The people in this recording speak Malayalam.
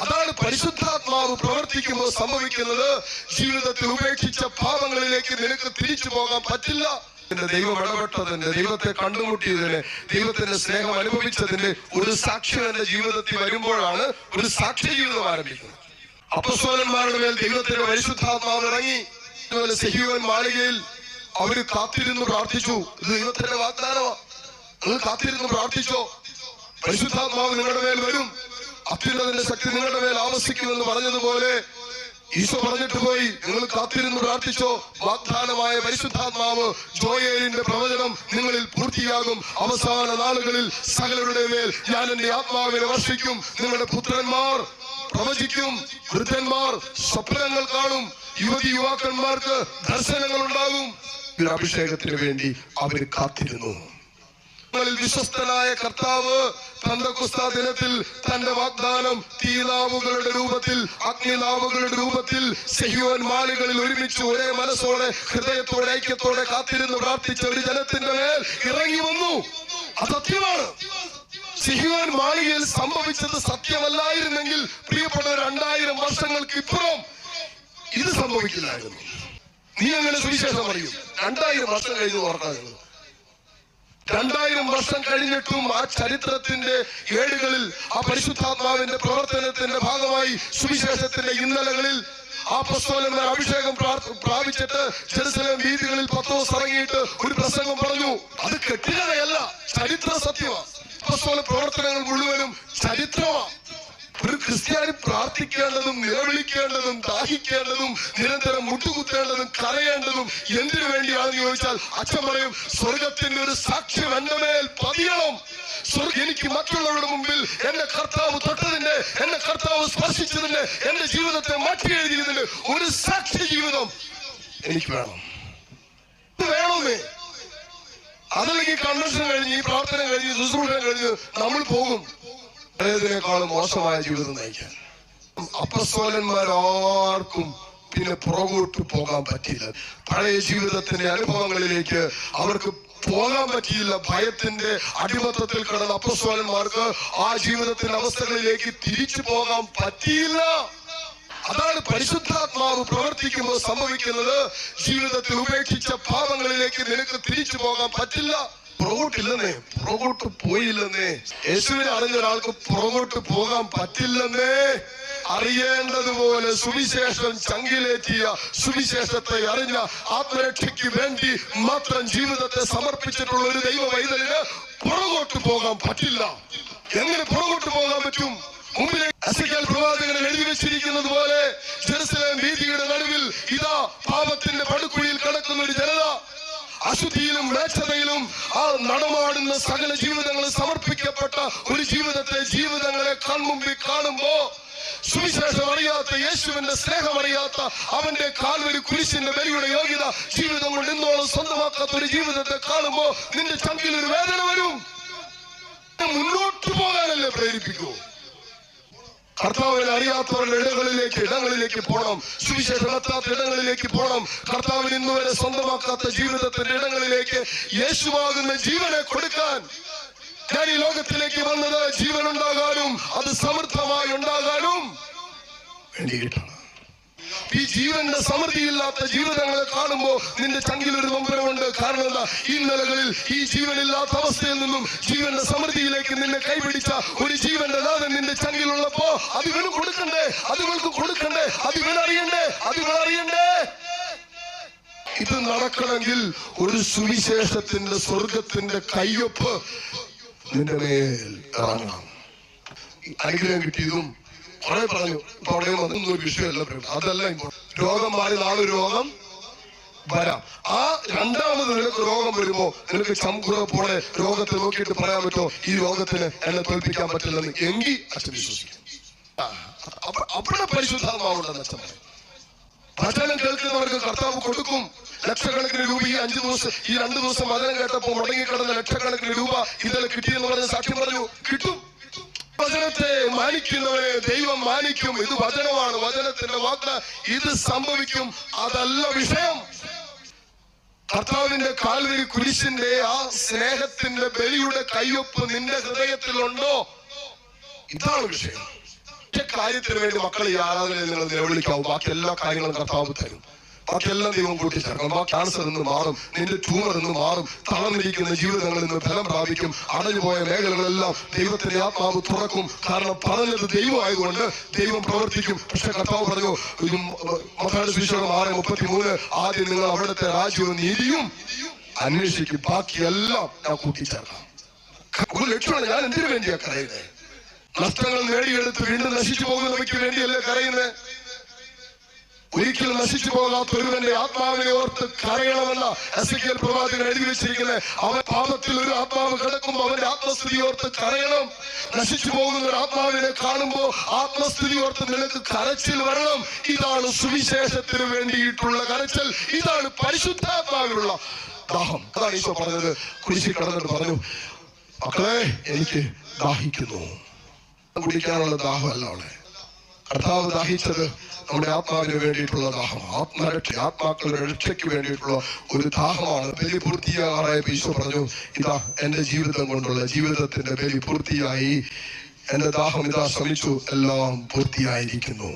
അതാണ് പരിശുദ്ധാത്മാവ് പ്രവർത്തിക്കുമ്പോൾ സംഭവിക്കുന്നത്. ജീവിതത്തിൽ ഉപേക്ഷിച്ച പാപങ്ങളിലേക്ക് നിനക്ക് തിരിച്ചു പോകാൻ പറ്റില്ല. ദൈവം ഇടപെട്ടതിന്റെ, ദൈവത്തെ കണ്ടുമുട്ടിയതിന്, ദൈവത്തിന്റെ സ്നേഹം അനുഭവിച്ചതിന്റെ ഒരു സാക്ഷ്യം എന്റെ ജീവിതത്തിൽ വരുമ്പോഴാണ് ഒരു സാക്ഷ്യ ജീവിതം ആരംഭിക്കുന്നത്. അപ്പോസ്തലന്മാരുടെ മേൽ ദൈവത്തിന്റെ പരിശുദ്ധാത്മാവ് ഇറങ്ങി. സെഹിയോൻ മാളികയിൽ അവര് കാത്തിരുന്ന് പ്രാർത്ഥിച്ചു. ഇത് ദൈവത്തിന്റെ വാഗ്ദാനമാണ്. അത് കാത്തിരുന്ന് പ്രാർത്ഥിച്ചോ, പരിശുദ്ധാത്മാവ് നിങ്ങളുടെ മേൽ വരും, അത്യുന്നതന്റെ ശക്തി നിങ്ങളുടെ മേൽ ആവസിക്കുമെന്ന് പറഞ്ഞതുപോലെ ഈശോ പറഞ്ഞിട്ട് പോയി. നിങ്ങൾ കാത്തിരുന്ന് പ്രാർത്ഥിച്ചോ, വാഗ്ദാനമായ പരിശുദ്ധാത്മാവ് ജോയേലിന്റെ പ്രവചനം നിങ്ങളിൽ പൂർത്തിയാകും. അവസാന നാളുകളിൽ സകലരുടെ മേൽ ഞാൻ എന്റെ ആത്മാവിനെ വർഷിക്കും. നിങ്ങളുടെ പുത്രന്മാർ പ്രവചിക്കും, വൃദ്ധന്മാർ സ്വപ്നങ്ങൾ കാണും, യുവതി യുവാക്കന്മാർക്ക് ദർശനങ്ങൾ ഉണ്ടാകും. അഭിഷേകത്തിന് വേണ്ടി അവർ കാത്തിരുന്നു. വിശ്വസ്തനായ കർത്താവ് പെന്തക്കോസ്താ ദിനത്തിൽ തന്റെ വാഗ്ദാനം തീനാവുകളുടെ രൂപത്തിൽ, അഗ്നിനാവുകളുടെ രൂപത്തിൽ സെഹിയോൻ മാളികളിൽ ഒരുമിച്ച് ഒരേ മനസ്സോടെ, ഹൃദയത്തോടെ, ഐക്യത്തോടെ കാത്തിരുന്ന് പ്രാർത്ഥിച്ച ഒരു ജനത്തിന്റെ മേൽ ഇറങ്ങി വന്നു. അത് സത്യമാണ്. സെഹിയോൻ മാളികയിൽ സംഭവിച്ചത് സത്യമല്ലായിരുന്നെങ്കിൽ പ്രിയപ്പെട്ട 2000 വർഷങ്ങൾക്ക് ഇപ്പുറം ഇത് സംഭവിക്കില്ലായിരുന്നു. നീ അങ്ങനെ സുവിശേഷം പറയും. 2000 വർഷം കഴിഞ്ഞ് ഓർക്കാനുള്ളത്. 2000 വർഷം കഴിഞ്ഞിട്ടും ആ ചരിത്രത്തിന്റെ ഏടുകളിൽ, ആ പരിശുദ്ധാത്മാവിന്റെ പ്രവർത്തനത്തിന്റെ ഭാഗമായി സുവിശേഷത്തിന്റെ ഇന്നലകളിൽ അപ്പോസ്തലന്മാർ അഭിഷേകം പ്രാപിച്ചിട്ട് ജെറുസലേം വീഥികളിൽ പത്രോസ് ഇറങ്ങിയിട്ട് ഒരു പ്രസംഗം പറഞ്ഞു. അത് കെട്ടുകഥയല്ല, ചരിത്ര സത്യമാണ്. അപ്പോസ്തല പ്രവർത്തനങ്ങൾ മുഴുവനും ചരിത്രമാണ്. ഒരു ക്രിസ്ത്യാനി പ്രാർത്ഥിക്കേണ്ടതും നിലവിളിക്കേണ്ടതും ദാഹിക്കേണ്ടതും നിരന്തരം മുട്ടുകുത്തേണ്ടതും കരയേണ്ടതും എന്തിനു വേണ്ടിയാണെന്ന് ചോദിച്ചാൽ അച്ഛൻ പറയും, സ്വർഗത്തിന്റെ ഒരു സാക്ഷ്യം എന്റെ മേൽ പതിയണം. എനിക്ക് മറ്റുള്ളവരുടെ മുമ്പിൽ എന്റെ കർത്താവ് തൊട്ടതിന്റെ, എന്റെ കർത്താവ് സ്പർശിച്ചതിന്റെ, എന്റെ ജീവിതത്തെ മാറ്റി എഴുതിയതിന്റെ ഒരു സാക്ഷ്യ ജീവിതം എനിക്ക് വേണം. വേണമേ. അതല്ലെങ്കിൽ കൺവെൻഷൻ കഴിഞ്ഞ്, ഈ പ്രാർത്ഥന കഴിഞ്ഞ്, ശുശ്രൂഷ കഴിഞ്ഞ് നമ്മൾ പോകും പഴയതിനേക്കാളും മോശമായ ജീവിതം നയിക്കാൻ. അപ്പോസ്തലന്മാരാർക്കും പിന്നെ പുറകോട്ട് പോകാൻ പറ്റിയില്ല. പഴയ ജീവിതത്തിന്റെ അനുഭവങ്ങളിലേക്ക് അവർക്ക് പോകാൻ പറ്റിയില്ല. ഭയത്തിന്റെ അടിമത്തത്തിൽ കിടന്ന അപ്പോസ്തലന്മാർക്ക് ആ ജീവിതത്തിന്റെ അവസ്ഥകളിലേക്ക് തിരിച്ചു പോകാൻ പറ്റിയില്ല. അതാണ് പരിശുദ്ധാത്മാവ് പ്രവർത്തിക്കുമ്പോൾ സംഭവിക്കുന്നത്. ജീവിതത്തിൽ ഉപേക്ഷിച്ച പാപങ്ങളിലേക്ക് നിനക്ക് തിരിച്ചു പോകാൻ പറ്റില്ല. പുറകോട്ടില്ലെന്നേ, പുറകോട്ട് പോയില്ലെന്നേ. യേശുവിനെ അറിഞ്ഞ ഒരാൾക്ക് പുറകോട്ട് പോകാൻ പറ്റില്ലെന്നേ. അറിയേണ്ടതുപോലെ സുവിശേഷം ചങ്കിലേറ്റിയ, സുവിശേഷത്തെ അറിഞ്ഞ, ആത്മരക്ഷയ്ക്ക് വേണ്ടി മാത്രം ജീവിതത്തെ സമർപ്പിച്ചിട്ടുള്ള ഒരു ദൈവ വൈതലിന് പുറകോട്ട് പോകാൻ പറ്റില്ല. എങ്ങനെ പുറകോട്ട് പോകാൻ പറ്റും? മുമ്പിലെ എസെക്കിയേൽ പ്രവാചകൻ എഴുതി വെച്ചിരിക്കുന്നത് പോലെ ജെറുസലേം വീഥിയുടെ നടുവിൽ ഇതാ പാപത്തിന്റെ പടുകുഴിയിൽ കിടക്കുന്ന ഒരു ജനത. അശുദ്ധിയിലും മ്ലേച്ഛതയിലും ആ നടമാടുന്ന സകല ജീവിതങ്ങളും സമർപ്പിക്കപ്പെട്ട ഒരു ജീവിതങ്ങളെ കൺമുമ്പിൽ കാണുമ്പോ സുവിശേഷം അറിയാത്ത, യേശുവിന്റെ സ്നേഹം അറിയാത്ത, അവന്റെ കാൽവരി കുരിശിന്റെ ബലിയുടെ യോഗ്യത ജീവിതം കൊണ്ട് ഇന്നോളം സ്വന്തമാക്കാത്ത ഒരു ജീവിതത്തെ കാണുമ്പോ നിന്റെ ചങ്കിൽ ഒരു വേദന വരും. മുന്നോട്ട് പോകാനല്ലേ പ്രേരിപ്പിക്കൂ. കർത്താവിനെ അറിയാത്തവരുടെ ഇടങ്ങളിലേക്ക് പോകണം. സുവിശേഷം എത്താത്ത ഇടങ്ങളിലേക്ക് പോകണം. കർത്താവിന് ഇന്നുവരെ സ്വന്തമാക്കാത്ത ജീവിതത്തിന്റെ ഇടങ്ങളിലേക്ക് യേശുവാകുന്ന ജീവനെ കൊടുക്കാൻ ഞാൻ ഈ ലോകത്തിലേക്ക് വന്നത് ജീവൻ ഉണ്ടാകാനും അത് സമൃദ്ധമായി ഉണ്ടാകാനും വേണ്ടിയിട്ടാണ്. ഈ ജീവന്റെ സമൃദ്ധിയില്ലാത്ത ജീവിതങ്ങളെ കാണുമ്പോൾ നിന്റെ ചങ്കിൽ ഒരു നൊമ്പരമുണ്ട്. കാരണം എന്താ? ഈ നിലകളിൽ ഈ ജീവനില്ലാത്ത അവസ്ഥയിൽ നിന്നും ജീവന്റെ സമൃദ്ധിയിലേക്ക് നിന്നെ കൈപിടിച്ച ഒരു ജീവന്റെ നാഥൻ നിന്റെ ചങ്കിലുള്ളപ്പോ അത് ഇവന് കൊടുക്കണ്ടേ, അത് ഇവൾക്ക് കൊടുക്കണ്ടേ, അത് ഇവനറിയണ്ടേ, അത് ഇവനറിയണ്ടേ. ഇത് നടക്കണമെങ്കിൽ ഒരു സുവിശേഷത്തിന്റെ, സ്വർഗത്തിന്റെ കയ്യൊപ്പ് നിന്റെ മേൽ ഇറങ്ങണം. അനുഗ്രഹം കിട്ടിയതും കുറെ പറഞ്ഞു. ഇപ്പൊ അവിടെ വന്നൊന്നും ഒരു വിഷയമല്ല. അതല്ല രോഗം മാറി നാളെ രോഗം വരാം. ആ രണ്ടാമത് നിനക്ക് രോഗം വരുമ്പോ നിനക്ക് ചംകുറപ്പോടെ രോഗത്തെ നോക്കിയിട്ട് പറയാൻ പറ്റുമോ ഈ രോഗത്തിന് എന്നെ തോൽപ്പിക്കാൻ പറ്റില്ലെന്ന്? എങ്കിൽ അച്ഛൻ വിശ്വസിക്കും. അവിടെ പരിശുദ്ധാത്മാവുണ്ടെന്ന് അച്ഛൻ പറയും. വചനം കേൾക്കുന്നവർക്ക് കർത്താവ് കൊടുക്കും ലക്ഷക്കണക്കിന് രൂപ. ഈ 5 ദിവസം, ഈ 2 ദിവസം വചനം കേട്ടപ്പോ മുടങ്ങിക്കിടന്ന ലക്ഷക്കണക്കിന് രൂപ ഇന്നലെ കിട്ടിയെന്ന് പറഞ്ഞ സാക്ഷ്യം പറഞ്ഞു. കിട്ടും. വചനത്തെ മാനിക്കുന്നവരെ ദൈവം മാനിക്കും. ഇത് വചനമാണ്, വചനത്തിന്റെ വാക്ക്. ഇത് സംഭവിക്കും. അതല്ല വിഷയം. കർത്താവിന്റെ കാൽവരി കുരിശിന്റെ ആ സ്നേഹത്തിന്റെ ബലിയുടെ കയ്യൊപ്പ് നിന്റെ ഹൃദയത്തിലുണ്ടോ? ഇതാണ് വിഷയം. ഒറ്റ കാര്യത്തിന് വേണ്ടി മക്കളെ ഈ ആരാധനയിൽ നിങ്ങൾ നിലവിളിക്കാവും. ബാക്കി എല്ലാ കാര്യങ്ങളും കർത്താവ് തരും. ബാക്കിയെല്ലാം ദൈവം കൂട്ടിച്ചേർക്കും. ആ ക്യാൻസർ നിന്ന് മാറും, നിന്റെ ട്യൂമർ നിന്ന് മാറും, തളർന്നിരിക്കുന്ന ജീവിതങ്ങളിൽ നിന്ന് ഫലം പ്രാപിക്കും. അടഞ്ഞുപോയ മേഖലകളെല്ലാം ദൈവത്തിന്റെ ആത്മാവ് തുറക്കും. കാരണം പറഞ്ഞത് ദൈവമായതുകൊണ്ട് ദൈവം പ്രവർത്തിക്കും. പക്ഷെ കർത്താവ് പറഞ്ഞു, മത്തായിയുടെ സുവിശേഷം 6:33, ആദ്യം നിങ്ങൾ അവിടുത്തെ രാജ്യവും നീതിയും അന്വേഷിക്കും, ബാക്കിയെല്ലാം ഞാൻ കൂട്ടിച്ചേർക്കാം. ഒരു ലക്ഷ്യമാണ്. ഞാൻ എന്തിനു വേണ്ടിയാ കരയുന്നത്? നഷ്ടങ്ങൾ നേടിയെടുത്ത് വീണ്ടും നശിച്ചു പോകുന്നവയ്ക്ക് വേണ്ടിയല്ലേ കരയുന്നത്? ഒരിക്കലും നശിച്ചു പോകാത്ത ഒരുവന്റെ ആത്മാവിനെ ഓർത്ത് കരയണമെന്ന എസെക്കിയേൽ പ്രവാചകൻ എഴുതി വെച്ചിരിക്കുന്നത്. അവൻ പാപത്തിൽ ഒരു ആത്മാവ് കിടക്കുമ്പോൾ അവന്റെ ആത്മസ്ഥിതി ഓർത്ത് കരയണം. നശിച്ചു പോകുന്ന ഒരു ആത്മാവിനെ കാണുമ്പോൾ ആത്മസ്ഥിതി ഓർത്ത് നിനക്ക് കരച്ചിൽ വരണം. ഇതാണ് സുവിശേഷത്തിന് വേണ്ടിയിട്ടുള്ള കരച്ചിൽ. ഇതാണ് പരിശുദ്ധാത്മാവിലുള്ള ദാഹം. അതാണ് ഈശോ പറഞ്ഞത്. കുരിശിൽ കടന്നിട്ട് പറഞ്ഞു, മക്കളെ എനിക്ക് ദാഹിക്കുന്നു. കുടിക്കാനുള്ള ദാഹമല്ല അവളെ. കർത്താവ് ദാഹിച്ചത് നമ്മുടെ ആത്മാവിന് വേണ്ടിയിട്ടുള്ള ദാഹം, ആത്മാക്കളുടെ രക്ഷയ്ക്ക് വേണ്ടിയിട്ടുള്ള ഒരു ദാഹമാണ്. ബലി പൂർത്തിയാകാറായ ഈശോ പറഞ്ഞു, ഇതാ എന്റെ ജീവിതം കൊണ്ടുള്ള ജീവിതത്തിന്റെ ബലി പൂർത്തിയായി, എന്റെ ദാഹം ഇതാ ശ്രമിച്ചു, എല്ലാം പൂർത്തിയായിരിക്കുന്നു.